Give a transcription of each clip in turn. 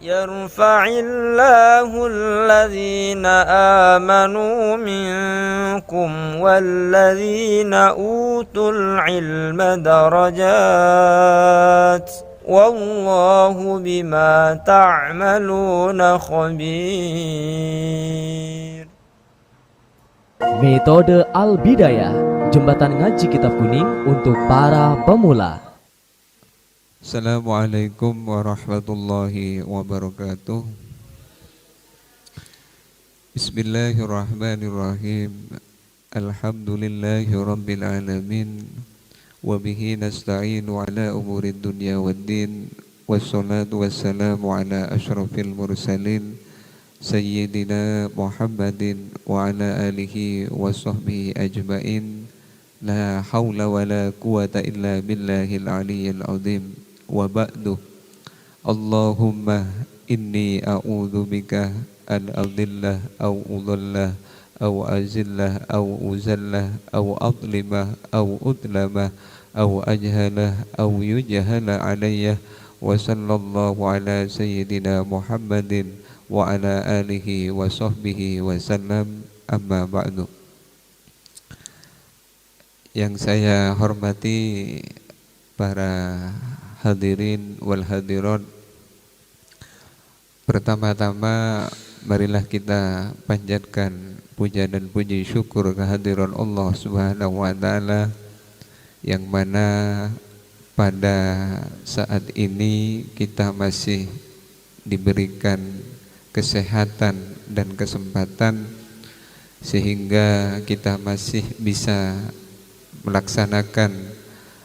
يرفع الله الذين آمنوا منكم والذين أوتوا العلم درجات والله بما تعملون خبير. Metode Al-Bidayah, jembatan ngaji kitab kuning untuk para pemula. Assalamualaikum warahmatullahi wabarakatuh. Bismillahirrahmanirrahim. Alhamdulillahi rabbil alamin. Wabihi nasta'inu ala umurid dunya waddin. Wassalatu wassalamu ala ashrafil mursalin Sayyidina Muhammadin wa ala alihi wa sahbihi ajma'in. La hawla wa la quwata illa billahil aliyyil azim. Wa ba'du. Allahumma inni a'udzu bika an adillah aw udallah aw azillah aw uzallah aw adlimah aw udlamah aw ajhalah aw yujhala alayya. Wa sallallahu ala sayyidina Muhammadin wa ala alihi wa sahbihi wa sallam. Amma ba'du. Yang saya hormati para hadirin wal hadirat, pertama-tama marilah kita panjatkan puja dan puji syukur kehadiran Allah Subhanahu wa taala, yang mana pada saat ini kita masih diberikan kesehatan dan kesempatan sehingga kita masih bisa melaksanakan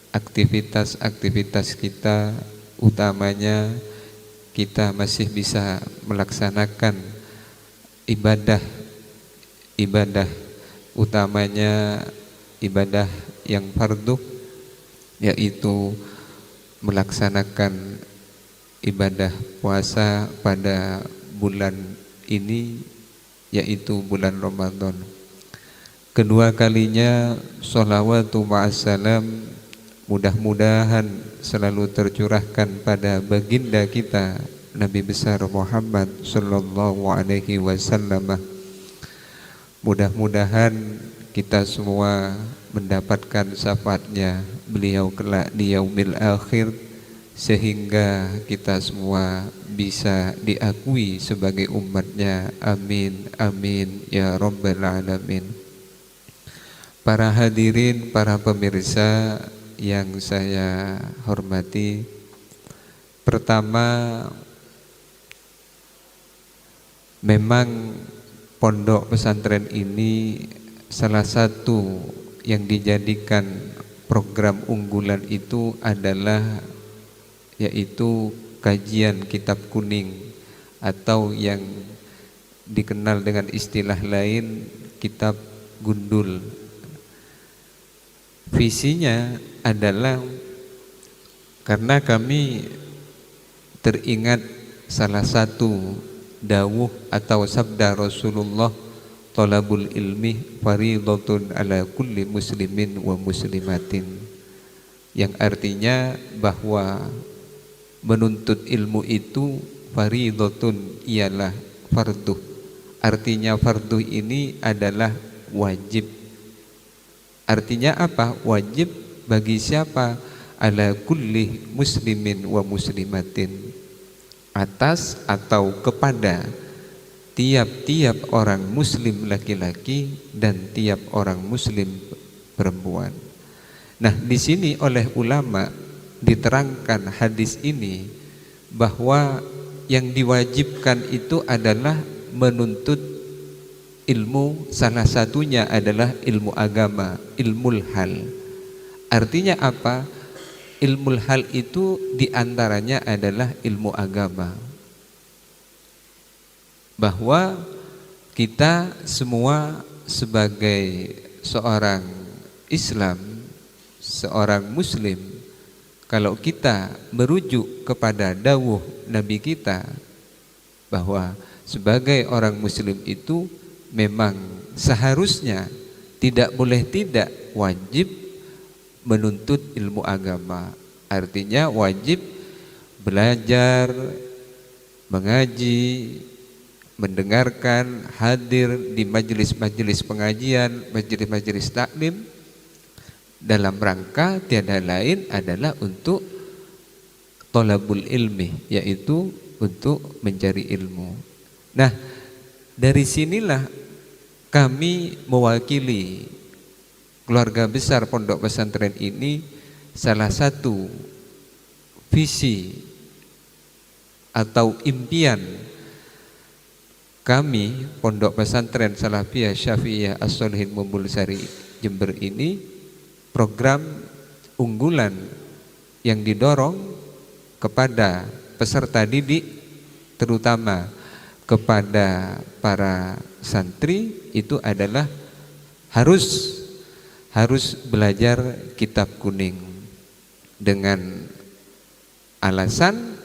aktivitas-aktivitas kita, utamanya kita masih bisa melaksanakan ibadah utamanya ibadah yang fardu, yaitu melaksanakan ibadah puasa pada bulan ini, yaitu bulan Ramadan. Kedua kalinya sholawatu ma'assalam mudah-mudahan selalu tercurahkan pada baginda kita Nabi besar Muhammad sallallahu alaihi wasallam. Mudah-mudahan kita semua mendapatkan syafaatnya beliau kelak di yaumil akhir, sehingga kita semua bisa diakui sebagai umatnya. Amin amin ya rabbal alamin. Para hadirin, para pemirsa yang saya hormati, pertama, memang pondok pesantren ini salah satu yang dijadikan program unggulan itu adalah yaitu kajian kitab kuning, atau yang dikenal dengan istilah lain kitab gundul. Visinya adalah karena kami teringat salah satu dawuh atau sabda Rasulullah, thalabul ilmi fardhatun ala kulli muslimin wa muslimatin, yang artinya bahwa menuntut ilmu itu fardhatun, ialah fardu. Artinya fardu ini adalah wajib. Artinya apa? Wajib bagi siapa? Ala kulli muslimin wa muslimatin, atas atau kepada tiap-tiap orang muslim laki-laki dan tiap orang muslim perempuan. Nah, di sini oleh ulama diterangkan hadis ini bahwa yang diwajibkan itu adalah menuntut ilmu, salah satunya adalah ilmu agama, ilmul hal. Artinya apa? Ilmul hal itu diantaranya adalah ilmu agama, bahwa kita semua sebagai seorang Islam, seorang Muslim, kalau kita merujuk kepada dawuh Nabi kita bahwa sebagai orang Muslim itu memang seharusnya tidak boleh tidak wajib menuntut ilmu agama. Artinya wajib belajar mengaji, mendengarkan, hadir di majelis-majelis pengajian, majelis-majelis taklim dalam rangka tiada lain adalah untuk thalabul ilmi, yaitu untuk mencari ilmu. Nah, dari sinilah kami mewakili keluarga besar Pondok Pesantren ini, salah satu visi atau impian kami Pondok Pesantren Salafiyah Syafi'iyah As-Sholihin Mumbulsari Jember ini, program unggulan yang didorong kepada peserta didik, terutama kepada para santri, itu adalah harus belajar kitab kuning dengan alasan,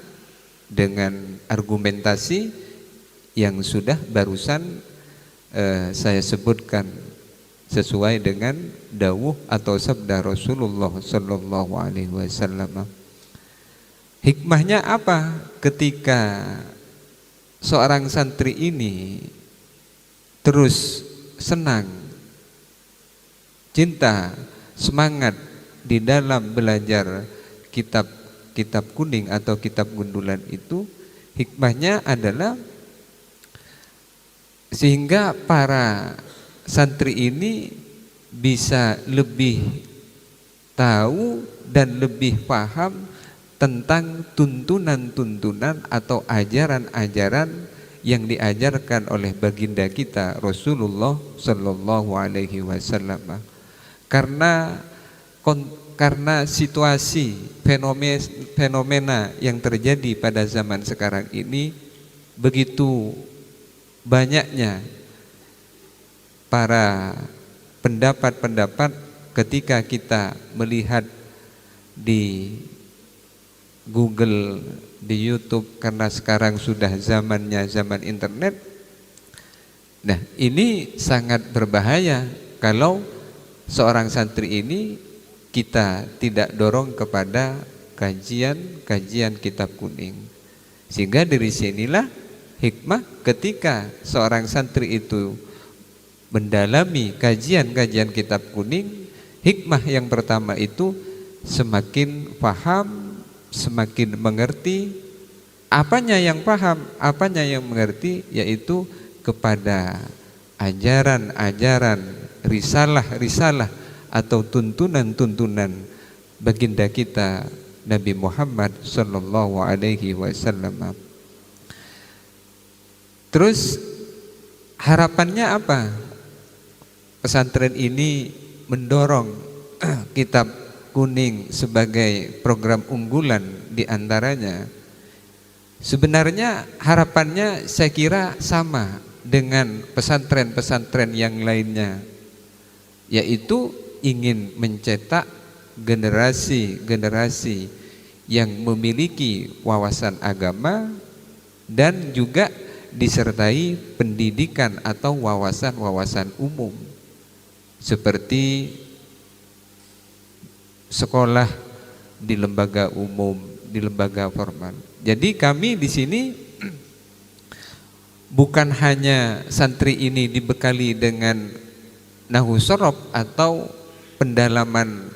dengan argumentasi yang sudah barusan saya sebutkan sesuai dengan dawuh atau sabda Rasulullah Sallallahu Alaihi Wasallam. Hikmahnya apa ketika seorang santri ini terus senang, cinta, semangat di dalam belajar kitab kuning atau kitab gundulan itu? Hikmahnya adalah sehingga para santri ini bisa lebih tahu dan lebih paham tentang tuntunan-tuntunan atau ajaran-ajaran yang diajarkan oleh baginda kita Rasulullah Sallallahu Alaihi Wasallam. Karena situasi fenomena yang terjadi pada zaman sekarang ini, begitu banyaknya para pendapat-pendapat ketika kita melihat di Google, di YouTube, karena sekarang sudah zamannya zaman internet. Nah, ini sangat berbahaya kalau seorang santri ini kita tidak dorong kepada kajian kitab kuning. Sehingga dari sinilah hikmah ketika seorang santri itu mendalami kajian kitab kuning. Hikmah yang pertama itu semakin paham, semakin mengerti. Apanya yang paham, apanya yang mengerti, yaitu kepada ajaran-ajaran, risalah-risalah atau tuntunan-tuntunan baginda kita Nabi Muhammad Sallallahu Alaihi Wasallam. Terus harapannya apa? Pesantren ini mendorong kitab kuning sebagai program unggulan di antaranya. Sebenarnya harapannya saya kira sama dengan pesantren-pesantren yang lainnya, yaitu ingin mencetak generasi-generasi yang memiliki wawasan agama dan juga disertai pendidikan atau wawasan-wawasan umum seperti sekolah di lembaga umum, di lembaga formal. Jadi kami di sini bukan hanya santri ini dibekali dengan nahwu shorof atau pendalaman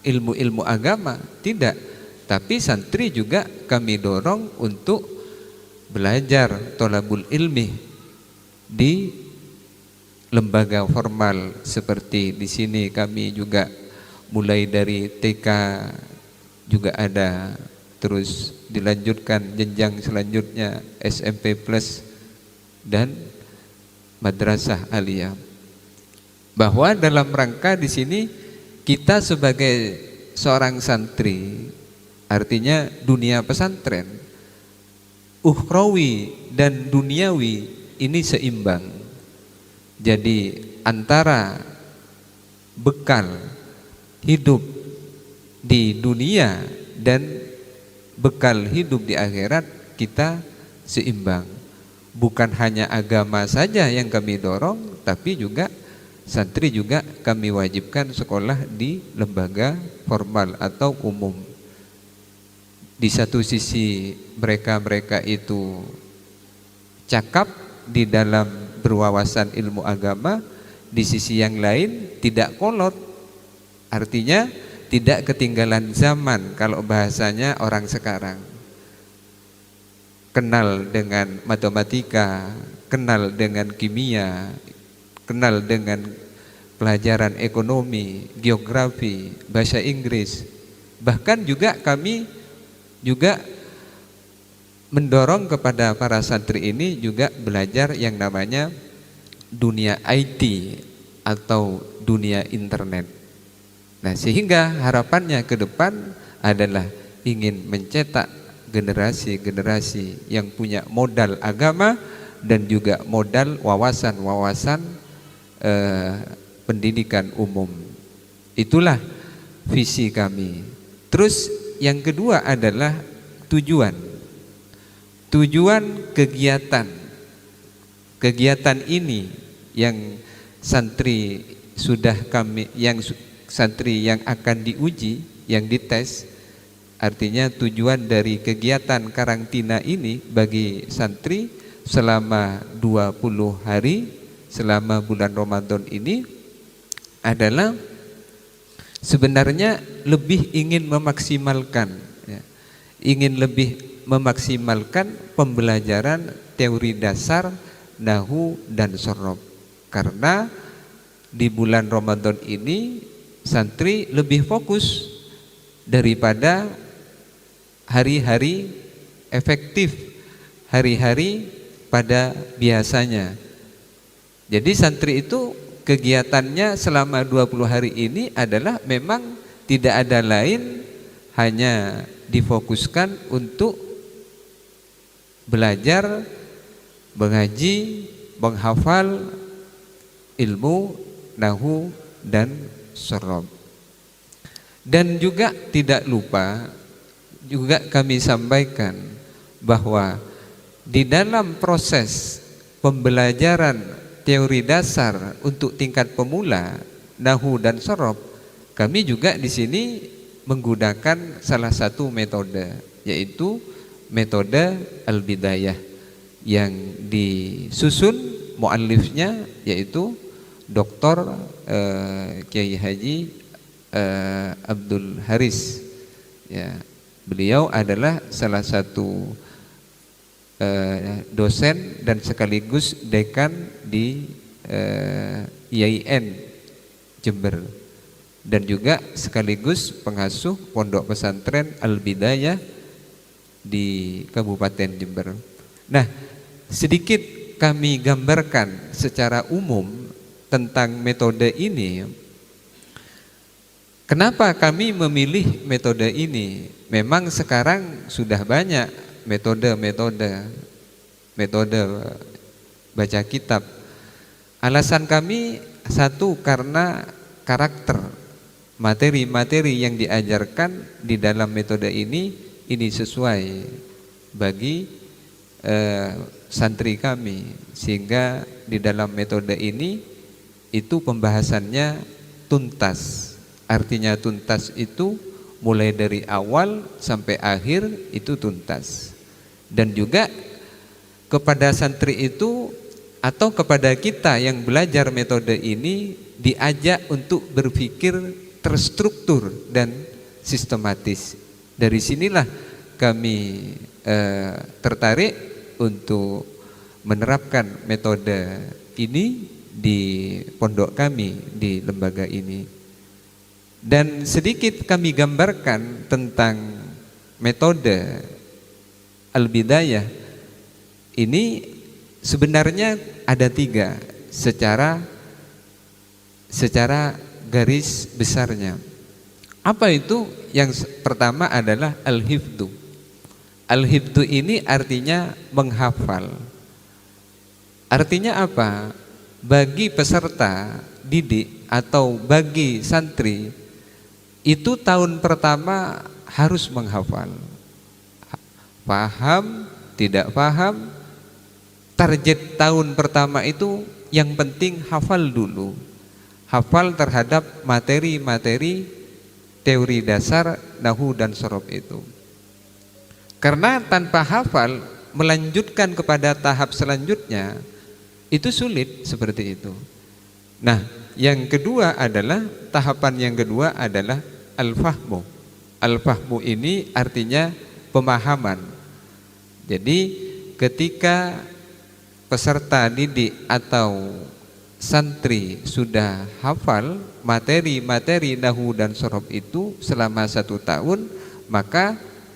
ilmu-ilmu agama, tidak, tapi santri juga kami dorong untuk belajar thalabul ilmi di lembaga formal seperti di sini. Kami juga mulai dari TK juga ada, terus dilanjutkan jenjang selanjutnya SMP plus dan madrasah aliyah. Bahwa dalam rangka di sini kita sebagai seorang santri, artinya dunia pesantren, ukhrawi dan duniawi ini seimbang. Jadi antara bekal hidup di dunia dan bekal hidup di akhirat kita seimbang. Bukan hanya agama saja yang kami dorong, tapi juga santri juga kami wajibkan sekolah di lembaga formal atau umum. Di satu sisi mereka itu cakap di dalam berwawasan ilmu agama, di sisi yang lain tidak kolot. Artinya tidak ketinggalan zaman kalau bahasanya orang sekarang. Kenal dengan matematika, kenal dengan kimia, kenal dengan pelajaran ekonomi, geografi, bahasa Inggris. Bahkan juga kami juga mendorong kepada para santri ini juga belajar yang namanya dunia IT atau dunia internet. Nah, sehingga harapannya ke depan adalah ingin mencetak generasi-generasi yang punya modal agama dan juga modal wawasan-wawasan pendidikan umum. Itulah visi kami. Terus yang kedua adalah tujuan kegiatan. Kegiatan ini yang santri sudah kami, yang santri yang akan diuji, yang dites, artinya tujuan dari kegiatan karantina ini bagi santri selama 20 hari selama bulan Ramadan ini adalah sebenarnya lebih ingin memaksimalkan, ya, ingin lebih memaksimalkan pembelajaran teori dasar nahwu dan shorof. Karena di bulan Ramadan ini santri lebih fokus daripada hari-hari efektif, hari-hari pada biasanya. Jadi santri itu kegiatannya selama 20 hari ini adalah memang tidak ada lain, hanya difokuskan untuk belajar, mengaji, menghafal ilmu nahwu dan shorof. Dan juga tidak lupa juga kami sampaikan bahwa di dalam proses pembelajaran teori dasar untuk tingkat pemula nahwu dan shorof, kami juga di sini menggunakan salah satu metode, yaitu metode al-bidayah yang disusun muallifnya yaitu Dr. Kiai Haji Abdul Haris. Ya, beliau adalah salah satu dosen dan sekaligus dekan di IAIN Jember, dan juga sekaligus pengasuh pondok pesantren Al-Bidayah di Kabupaten Jember. Nah, sedikit kami gambarkan secara umum tentang metode ini. Kenapa kami memilih metode ini? Memang sekarang sudah banyak metode baca kitab. Alasan kami satu, karena karakter materi-materi yang diajarkan di dalam metode ini sesuai bagi santri kami, sehingga di dalam metode ini itu pembahasannya tuntas. Artinya tuntas itu mulai dari awal sampai akhir itu tuntas. Dan juga kepada santri itu atau kepada kita yang belajar metode ini diajak untuk berpikir terstruktur dan sistematis. Dari sinilah kami tertarik untuk menerapkan metode ini di pondok kami, di lembaga ini. Dan sedikit kami gambarkan tentang metode al-bidayah ini. Sebenarnya ada 3 secara garis besarnya. Apa itu? Yang pertama adalah al-hifdhu. Al-hifdhu ini artinya menghafal. Artinya apa? Bagi peserta didik atau bagi santri itu tahun pertama harus menghafal. Paham, tidak paham, target tahun pertama itu yang penting hafal dulu. Hafal terhadap materi-materi teori dasar nahwu dan shorof itu. Karena tanpa hafal melanjutkan kepada tahap selanjutnya itu sulit seperti itu. Nah, yang kedua adalah tahapan yang kedua adalah al-fahmu. Al-fahmu ini artinya pemahaman. Jadi ketika peserta didik atau santri sudah hafal materi-materi nahwu dan shorof itu selama 1 tahun, maka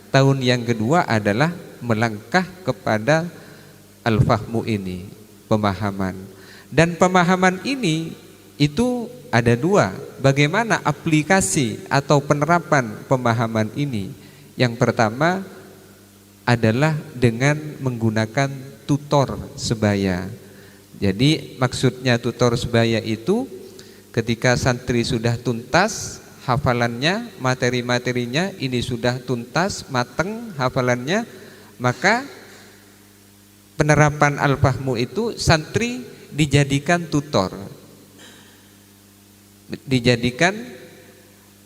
tahun yang kedua adalah melangkah kepada al-fahmu ini, pemahaman. Dan pemahaman ini itu ada 2. Bagaimana aplikasi atau penerapan pemahaman ini? Yang pertama adalah dengan menggunakan tutor sebaya. Jadi maksudnya tutor sebaya itu ketika santri sudah tuntas hafalannya, materi-materinya ini sudah tuntas, mateng hafalannya, maka penerapan al-fahmu itu santri dijadikan tutor, dijadikan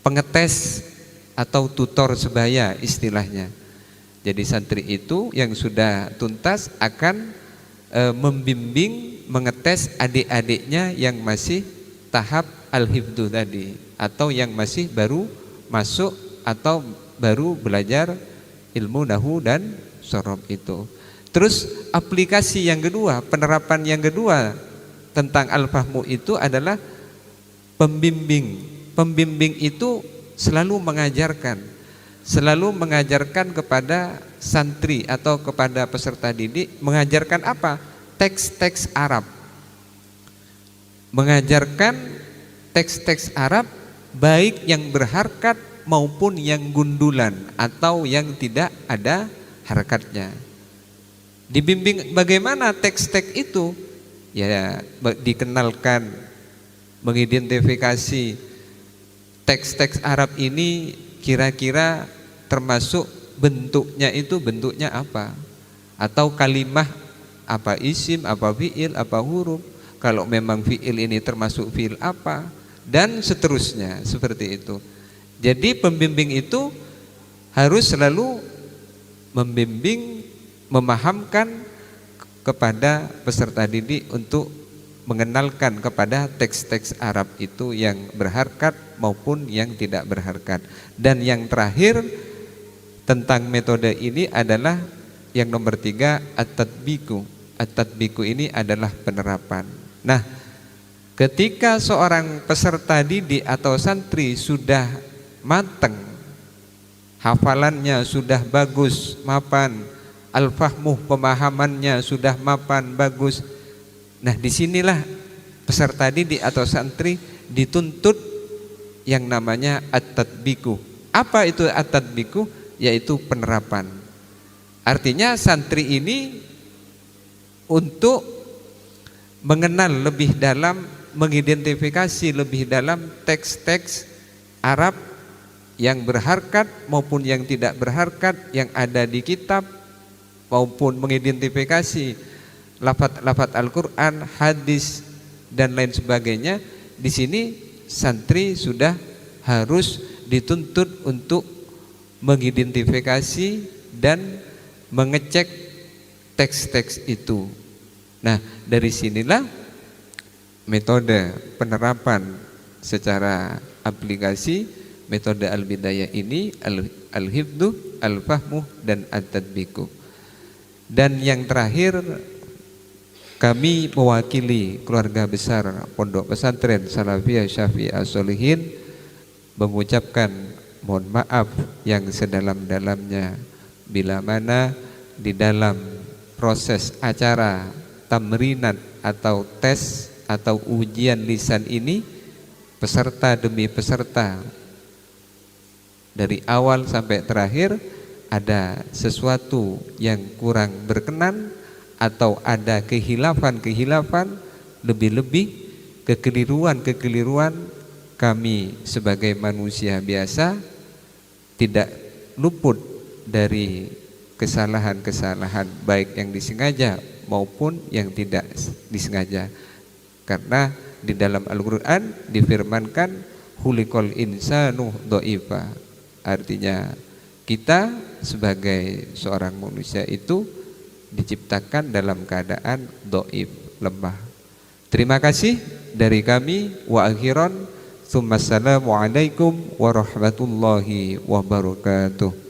pengetes atau tutor sebaya istilahnya. Jadi santri itu yang sudah tuntas akan membimbing, mengetes adik-adiknya yang masih tahap al-hifdzu tadi, atau yang masih baru masuk atau baru belajar ilmu nahwu dan shorof itu. Terus aplikasi yang kedua, penerapan yang kedua tentang al-fahmu itu adalah pembimbing. Pembimbing itu selalu mengajarkan kepada santri atau kepada peserta didik, mengajarkan apa? Teks-teks Arab. Mengajarkan teks-teks Arab baik yang berharkat maupun yang gundulan atau yang tidak ada harakatnya. Dibimbing bagaimana teks-teks itu? Ya, dikenalkan, mengidentifikasi teks-teks Arab ini kira-kira termasuk bentuknya itu bentuknya apa? Atau kalimah apa, isim, apa fi'il, apa huruf. Kalau memang fi'il ini termasuk fi'il apa, dan seterusnya seperti itu. Jadi pembimbing itu harus selalu membimbing, memahamkan kepada peserta didik untuk mengenalkan kepada teks-teks Arab itu yang berharkat maupun yang tidak berharkat. Dan yang terakhir tentang metode ini adalah yang nomor 3, at-tatbiku. At-tatbiku ini adalah penerapan. Nah, ketika seorang peserta didik atau santri sudah matang, hafalannya sudah bagus, mapan, al-fahmu pemahamannya sudah mapan, bagus. Nah, disinilah peserta didik atau santri dituntut yang namanya at-tatbiku. Apa itu at-tatbiku? Yaitu penerapan. Artinya santri ini untuk mengenal lebih dalam, mengidentifikasi lebih dalam teks-teks Arab yang berharkat maupun yang tidak berharkat yang ada di kitab, maupun mengidentifikasi lafaz-lafaz Al-Quran, hadis dan lain sebagainya. Di sini santri sudah harus dituntut untuk mengidentifikasi dan mengecek teks-teks itu. Nah, dari sinilah metode penerapan secara aplikasi metode al-bidayah ini, al-hifdzu, al-fahmu, dan at-tatbiku. Dan yang terakhir, kami mewakili keluarga besar Pondok Pesantren Salafiyah Syafi'iyah Sholihin mengucapkan mohon maaf yang sedalam-dalamnya bila mana di dalam proses acara tamrinat atau tes atau ujian lisan ini peserta demi peserta dari awal sampai terakhir ada sesuatu yang kurang berkenan atau ada kehilafan-kehilafan, lebih-lebih kekeliruan-kekeliruan, kami sebagai manusia biasa tidak luput dari kesalahan-kesalahan baik yang disengaja maupun yang tidak disengaja. Karena di dalam Al-Quran difirmankan khuliqal insanu dha'ifa. Artinya kita sebagai seorang manusia itu diciptakan dalam keadaan dhaif, lemah. Terima kasih dari kami. Wa akhiran, tsumma assalamu alaikum warahmatullahi wabarakatuh.